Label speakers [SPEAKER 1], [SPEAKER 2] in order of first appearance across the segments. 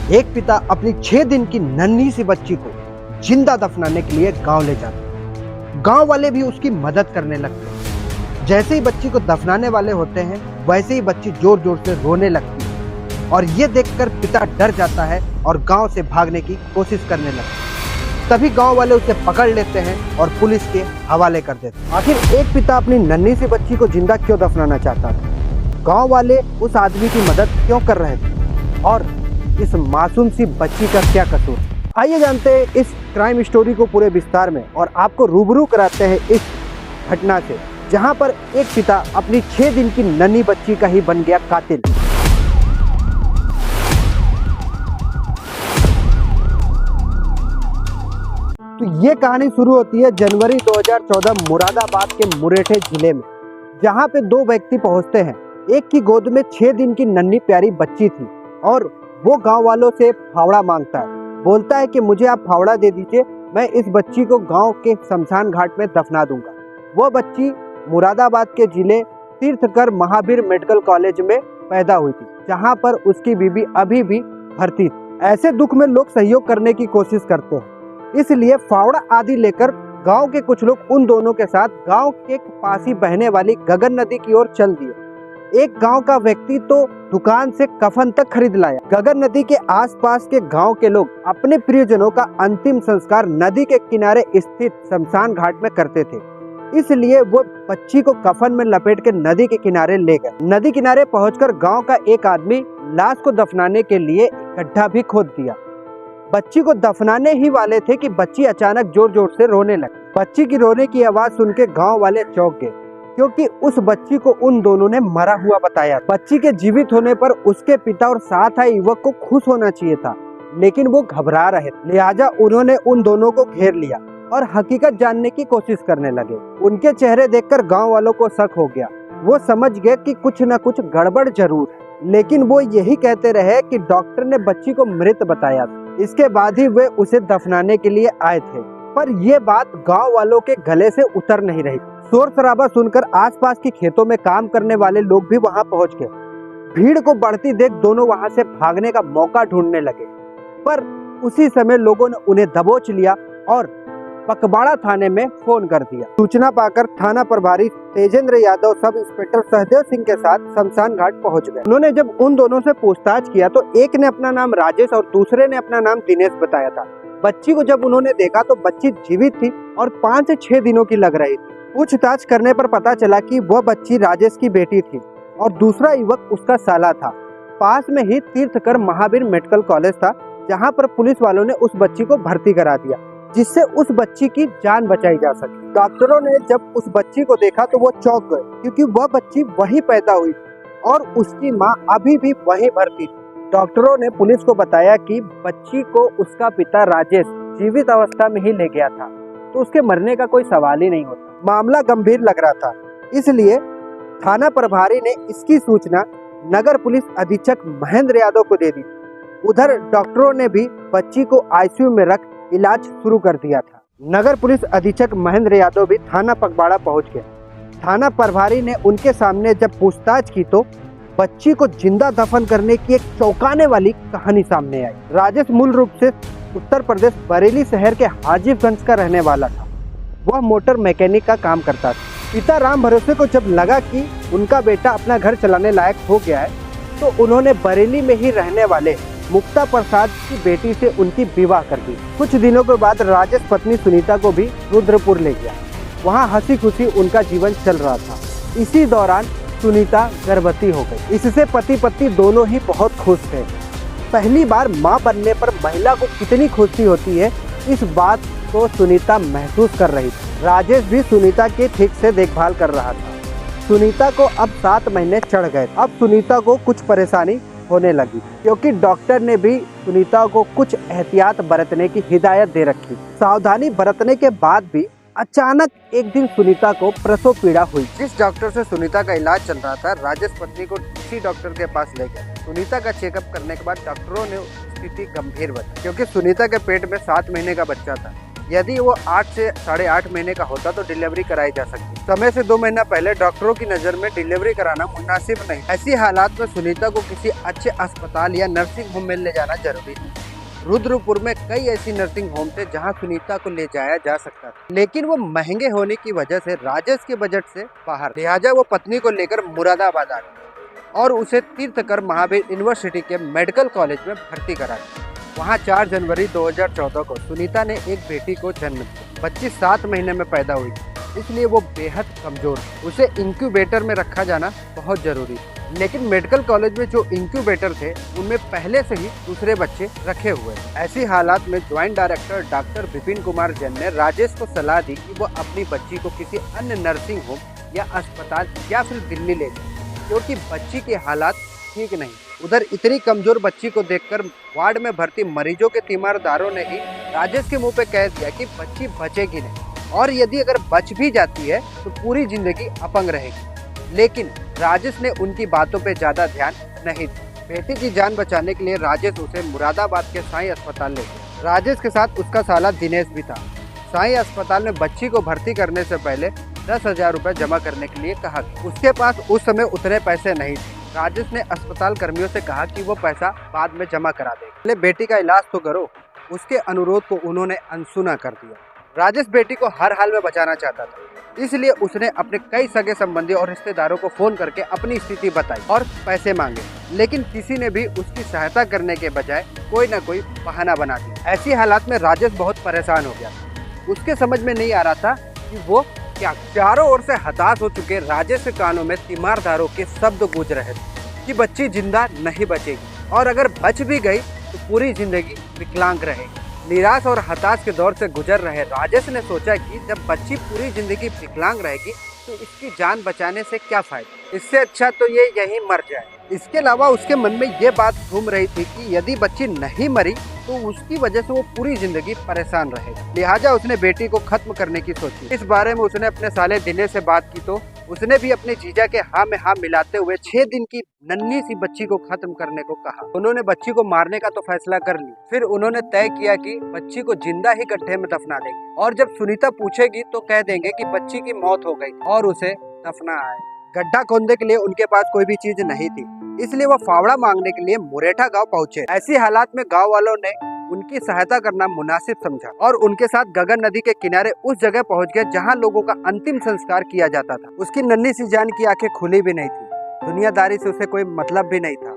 [SPEAKER 1] एक पिता अपनी 6 दिन की नन्ही सी बच्ची को जिंदा दफनाने के लिए गांव ले जाते। गांव वाले भी उसकी मदद करने लगते हैं। जैसे ही बच्ची को दफनाने वाले होते हैं वैसे ही बच्ची जोर जोर से रोने लगती है और ये देखकर पिता डर जाता है और गांव से भागने की कोशिश करने लगता है। तभी गांव वाले उसे पकड़ लेते हैं और पुलिस के हवाले कर देते हैं। आखिर एक पिता अपनी नन्ही सी बच्ची को जिंदा क्यों दफनाना चाहता था? गांव वाले उस आदमी की मदद क्यों कर रहे थे और इस मासूम सी बच्ची का क्या कसूर? आइए जानते हैं इस क्राइम स्टोरी को पूरे विस्तार में और आपको रूबरू कराते हैं इस घटना से, जहां पर एक पिता अपनी 6 दिन की नन्ही बच्ची का ही बन गया कातिल। तो ये कहानी शुरू होती है जनवरी 2014 मुरादाबाद के मुरेठे जिले में, जहां पे 2 व्यक्ति पहुंचते हैं। एक की गोद में 6 दिन की नन्ही प्यारी बच्ची थी और वो गांव वालों से फावड़ा मांगता है। बोलता है कि मुझे आप फावड़ा दे दीजिए, मैं इस बच्ची को गांव के शमशान घाट में दफना दूंगा। वो बच्ची मुरादाबाद के जिले तीर्थकर महावीर मेडिकल कॉलेज में पैदा हुई थी, जहां पर उसकी बीबी अभी भी भर्ती थी। ऐसे दुख में लोग सहयोग करने की कोशिश करते हैं, इसलिए फावड़ा आदि लेकर गांव के कुछ लोग उन दोनों के साथ गांव के पास ही बहने वाली गगन नदी की ओर चल दिए। एक गांव का व्यक्ति तो दुकान से कफन तक खरीद लाया। गगन नदी के आसपास के गांव के लोग अपने प्रियजनों का अंतिम संस्कार नदी के किनारे स्थित शमशान घाट में करते थे, इसलिए वो बच्ची को कफन में लपेट के नदी के किनारे ले गए। नदी किनारे पहुंचकर गांव का एक आदमी लाश को दफनाने के लिए गड्ढा भी खोद दिया। बच्ची को दफनाने ही वाले थे कि बच्ची अचानक जोर जोर से रोने लगी। बच्ची की रोने की आवाज सुन के गाँव वाले चौंक गए, क्योंकि उस बच्ची को उन दोनों ने मरा हुआ बताया। बच्ची के जीवित होने पर उसके पिता और साथ आए युवक को खुश होना चाहिए था, लेकिन वो घबरा रहे थे। लिहाजा उन्होंने उन दोनों को घेर लिया और हकीकत जानने की कोशिश करने लगे। उनके चेहरे देखकर गांव वालों को शक हो गया। वो समझ गए कि कुछ न कुछ गड़बड़ जरूर है, लेकिन वो यही कहते रहे कि डॉक्टर ने बच्ची को मृत बताया था। इसके बाद ही वे उसे दफनाने के लिए आए थे, पर ये बात गांव वालों के गले से उतर नहीं रही। शोर शराबा सुनकर आसपास के खेतों में काम करने वाले लोग भी वहां पहुंच गए। भीड़ को बढ़ती देख दोनों वहां से भागने का मौका ढूंढने लगे, पर उसी समय लोगों ने उन्हें दबोच लिया और पकबाड़ा थाने में फोन कर दिया। सूचना पाकर थाना प्रभारी तेजेंद्र यादव सब इंस्पेक्टर सहदेव सिंह के साथ शमशान घाट पहुंच गए। उन्होंने जब उन दोनों से पूछताछ किया तो एक ने अपना नाम राजेश और दूसरे ने अपना नाम दिनेश बताया था। बच्ची को जब उन्होंने देखा तो बच्ची जीवित थी और 5 से 6 दिनों की लग रही थी। पूछताछ करने पर पता चला कि वह बच्ची राजेश की बेटी थी और दूसरा युवक उसका साला था। पास में ही तीर्थकर महावीर मेडिकल कॉलेज था, जहां पर पुलिस वालों ने उस बच्ची को भर्ती करा दिया, जिससे उस बच्ची की जान बचाई जा सके। डॉक्टरों ने जब उस बच्ची को देखा तो वो चौंक गए, क्योंकि वह बच्ची वहीं पैदा हुई थी और उसकी माँ अभी भी वहीं भर्ती थी। डॉक्टरों ने पुलिस को बताया कि बच्ची को उसका पिता राजेश जीवित अवस्था में ही ले गया था, तो उसके मरने का कोई सवाल ही नहीं होता। मामला गंभीर लग रहा था, इसलिए थाना प्रभारी ने इसकी सूचना नगर पुलिस अधीक्षक महेंद्र यादव को दे दी। उधर डॉक्टरों ने भी बच्ची को आईसीयू में रख इलाज शुरू कर दिया था। नगर पुलिस अधीक्षक महेंद्र यादव भी थाना पगबाड़ा पहुंच गए। थाना प्रभारी ने उनके सामने जब पूछताछ की तो बच्ची को जिंदा दफन करने की एक चौंकाने वाली कहानी सामने आई। राजेश मूल रूप से उत्तर प्रदेश बरेली शहर के हाजीगंज का रहने वाला था। वह मोटर मैकेनिक का काम करता था। पिता राम भरोसे को जब लगा कि उनका बेटा अपना घर चलाने लायक हो गया है, तो उन्होंने बरेली में ही रहने वाले मुक्ता प्रसाद की बेटी से उनकी विवाह कर दी। कुछ दिनों के बाद राजेश पत्नी सुनीता को भी रुद्रपुर ले गया। वहाँ हंसी खुशी उनका जीवन चल रहा था। इसी दौरान सुनीता गर्भवती हो गई। इससे पति पत्नी दोनों ही बहुत खुश थे। पहली बार मां बनने पर महिला को कितनी खुशी होती है, इस बात को सुनीता महसूस कर रही थी। राजेश भी सुनीता की ठीक से देखभाल कर रहा था। सुनीता को अब 7 महीने चढ़ गए। अब सुनीता को कुछ परेशानी होने लगी, क्योंकि डॉक्टर ने भी सुनीता को कुछ एहतियात बरतने की हिदायत दे रखी। सावधानी बरतने के बाद भी अचानक एक दिन सुनीता को प्रसव पीड़ा हुई। जिस डॉक्टर से सुनीता का इलाज चल रहा था, राजेश पत्नी को उसी डॉक्टर के पास ले गया। सुनीता का चेकअप करने के बाद डॉक्टरों ने स्थिति गंभीर बताई, क्योंकि सुनीता के पेट में 7 महीने का बच्चा था यदि वो 8 से 8.5 महीने का होता तो डिलीवरी कराई जा सकती। समय से 2 महीना पहले डॉक्टरों की नज़र में डिलीवरी कराना मुनासिब नहीं। ऐसी हालात में सुनीता को किसी अच्छे अस्पताल या नर्सिंग होम में ले जाना जरूरी है। रुद्रपुर में कई ऐसी नर्सिंग होम थे जहां सुनीता को ले जाया जा सकता था, लेकिन वो महंगे होने की वजह से राजेश के बजट से बाहर, लिहाजा वो पत्नी को लेकर मुरादाबाद आ गया और उसे तीर्थकर महावीर यूनिवर्सिटी के मेडिकल कॉलेज में भर्ती करा दिया। वहाँ 4 जनवरी 2014 को सुनीता ने एक बेटी को जन्म दिया। बच्ची 7 महीने में पैदा हुई, इसलिए वो बेहद कमजोर, उसे इंक्यूबेटर में रखा जाना बहुत जरूरी था। लेकिन मेडिकल कॉलेज में जो इंक्यूबेटर थे उनमें पहले से ही दूसरे बच्चे रखे हुए थे। ऐसी हालात में joint director doctor Vipin Kumar Jain ने राजेश को सलाह दी कि वो अपनी बच्ची को किसी अन्य नर्सिंग होम या अस्पताल या फिर दिल्ली ले जाए, क्योंकि बच्ची के हालात ठीक नहीं। उधर इतनी कमजोर बच्ची को देखकर वार्ड में भर्ती मरीजों के तीमारदारों ने ही राजेश के मुंह पे कह दिया कि बच्ची बचेगी नहीं, और यदि अगर बच भी जाती है तो पूरी जिंदगी अपंग रहेगी। लेकिन राजेश ने उनकी बातों पे ज्यादा ध्यान नहीं दिया। बेटी की जान बचाने के लिए राजेश उसे मुरादाबाद के साई अस्पताल ले गया। राजेश के साथ उसका साला दिनेश भी था। साई अस्पताल में बच्ची को भर्ती करने से पहले 10,000 रुपए जमा करने के लिए कहा। उसके पास उस समय उतने पैसे नहीं थे। राजेश ने अस्पताल कर्मियों से कहा कि वो पैसा बाद में जमा करा देगा, पहले बेटी का इलाज तो करो। उसके अनुरोध को उन्होंने अनसुना कर दिया। राजेश बेटी को हर हाल में बचाना चाहता था, इसलिए उसने अपने कई सगे संबंधी और रिश्तेदारों को फोन करके अपनी स्थिति बताई और पैसे मांगे, लेकिन किसी ने भी उसकी सहायता करने के बजाय कोई न कोई बहाना बना दिया। ऐसी हालात में राजेश बहुत परेशान हो गया। उसके समझ में नहीं आ रहा था कि वो क्या। चारों ओर से हताश हो चुके राजेश के कानों में तीमारदारों के शब्द गूंज रहे थे कि बच्ची जिंदा नहीं बचेगी, और अगर बच भी गई तो पूरी जिंदगी विकलांग रहेगी। निराश और हताश के दौर से गुजर रहे राजेश ने सोचा कि जब बच्ची पूरी जिंदगी विकलांग रहेगी तो इसकी जान बचाने से क्या फायदा, इससे अच्छा तो ये यहीं मर जाए। इसके अलावा उसके मन में ये बात घूम रही थी कि यदि बच्ची नहीं मरी तो उसकी वजह से वो पूरी जिंदगी परेशान रहेगी। लिहाजा उसने बेटी को खत्म करने की सोची। इस बारे में उसने अपने साले दिनेश से बात की तो उसने भी अपने जीजा के हाँ में हाँ मिलाते हुए 6 दिन की नन्ही सी बच्ची को खत्म करने को कहा। उन्होंने बच्ची को मारने का तो फैसला कर लिया। फिर उन्होंने तय किया कि बच्ची को जिंदा ही गड्ढे में दफना देंगे, और जब सुनीता पूछेगी तो कह देंगे कि बच्ची की मौत हो गई और उसे दफना आए। गड्ढा खोदने के लिए उनके पास कोई भी चीज नहीं थी, इसलिए वो फावड़ा मांगने के लिए मुरेठा गांव पहुंचे। ऐसी हालात में गांव वालों ने उनकी सहायता करना मुनासिब समझा और उनके साथ गगन नदी के किनारे उस जगह पहुंच गए जहां लोगों का अंतिम संस्कार किया जाता था। उसकी नन्ही सी जान की आंखें खुली भी नहीं थी, दुनियादारी से उसे कोई मतलब भी नहीं था।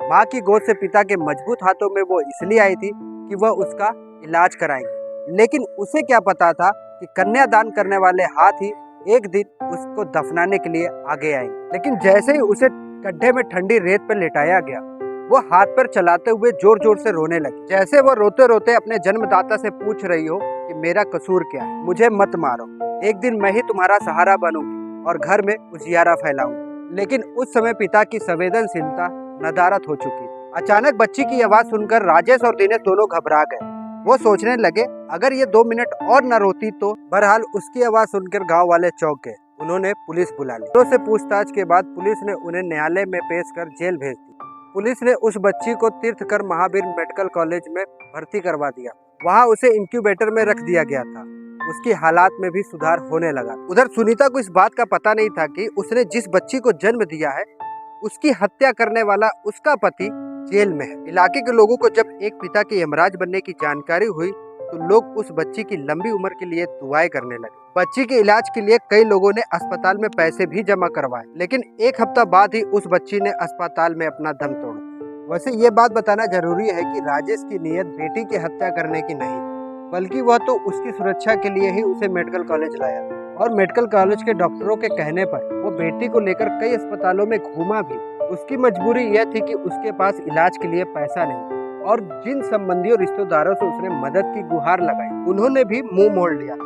[SPEAKER 1] माँ की गोद से पिता के मजबूत हाथों में वो इसलिए आई थी कि वह उसका इलाज कराएंगे, लेकिन उसे क्या पता था कि कन्यादान करने वाले हाथ ही एक दिन उसको दफनाने के लिए आगे आएंगे। लेकिन जैसे ही उसे गड्ढे में ठंडी रेत पर लिटाया गया, वो हाथ पर चलाते हुए जोर जोर से रोने लगी, जैसे वो रोते रोते अपने जन्मदाता से पूछ रही हो कि मेरा कसूर क्या है, मुझे मत मारो, एक दिन मैं ही तुम्हारा सहारा बनूंगी और घर में उजियारा फैलाऊंगी। लेकिन उस समय पिता की संवेदनशीलता नदारद हो चुकी थी। अचानक बच्ची की आवाज सुनकर राजेश और दिनेश दोनों घबरा गए। वो सोचने लगे अगर ये 2 मिनट और न रोती तो। बहरहाल उसकी आवाज सुनकर गांव वाले चौंक गए। उन्होंने पुलिस बुला ली। से पूछताछ के बाद पुलिस ने उन्हें न्यायालय में पेश कर जेल भेज दी। पुलिस ने उस बच्ची को तीर्थकर महावीर मेडिकल कॉलेज में भर्ती करवा दिया। वहाँ उसे इंक्यूबेटर में रख दिया गया था। उसकी हालात में भी सुधार होने लगा। उधर सुनीता को इस बात का पता नहीं था कि उसने जिस बच्ची को जन्म दिया है उसकी हत्या करने वाला उसका पति जेल में है। इलाके के लोगों को जब एक पिता के यमराज बनने की जानकारी हुई तो लोग उस बच्ची की लंबी उम्र के लिए दुआएं करने लगे। बच्ची के इलाज के लिए कई लोगों ने अस्पताल में पैसे भी जमा करवाए, लेकिन 1 हफ्ता बाद ही उस बच्ची ने अस्पताल में अपना दम तोड़ा। वैसे ये बात बताना जरूरी है कि राजेश की नीयत बेटी की हत्या करने की नहीं, बल्कि वह तो उसकी सुरक्षा के लिए ही उसे मेडिकल कॉलेज लाया, और मेडिकल कॉलेज के डॉक्टरों के कहने पर वो बेटी को लेकर कई अस्पतालों में घूमा भी। उसकी मजबूरी यह थी कि उसके पास इलाज के लिए पैसा नहीं, और जिन संबंधियों रिश्तेदारों से उसने मदद की गुहार लगाई उन्होंने भी मुंह मोड़ लिया,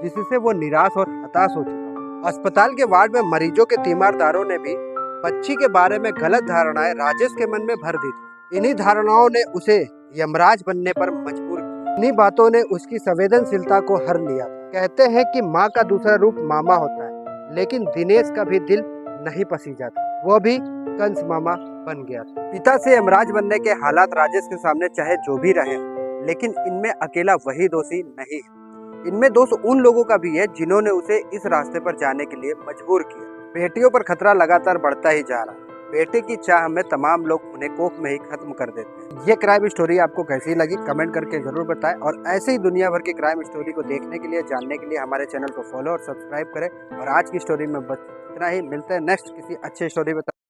[SPEAKER 1] जिससे वो निराश और हताश हो चुका। अस्पताल के वार्ड में मरीजों के तीमारदारों ने भी बच्ची के बारे में गलत धारणाएं राजेश के मन में भर दी थी। इन्हीं धारणाओं ने उसे यमराज बनने पर मजबूर किया। इन्हीं बातों ने उसकी संवेदनशीलता को हर लिया। कहते हैं कि माँ का दूसरा रूप मामा होता है, लेकिन दिनेश का भी दिल नहीं पसीजा था, वो भी कंस मामा बन गया था। पिता से यमराज बनने के हालात राजेश के सामने चाहे जो भी रहे, लेकिन इनमें अकेला वही दोषी नहीं है। इनमें दोष उन लोगों का भी है जिन्होंने उसे इस रास्ते पर जाने के लिए मजबूर किया। बेटियों पर खतरा लगातार बढ़ता ही जा रहा है। बेटे की चाह में तमाम लोग उन्हें कोख में ही खत्म कर देते हैं। ये क्राइम स्टोरी आपको कैसी लगी कमेंट करके जरूर बताएं और ऐसे ही दुनिया भर की क्राइम स्टोरी को देखने के लिए, जानने के लिए हमारे चैनल को फॉलो और सब्सक्राइब करें। और आज की स्टोरी में बस इतना ही। मिलते हैं नेक्स्ट किसी अच्छे स्टोरी में।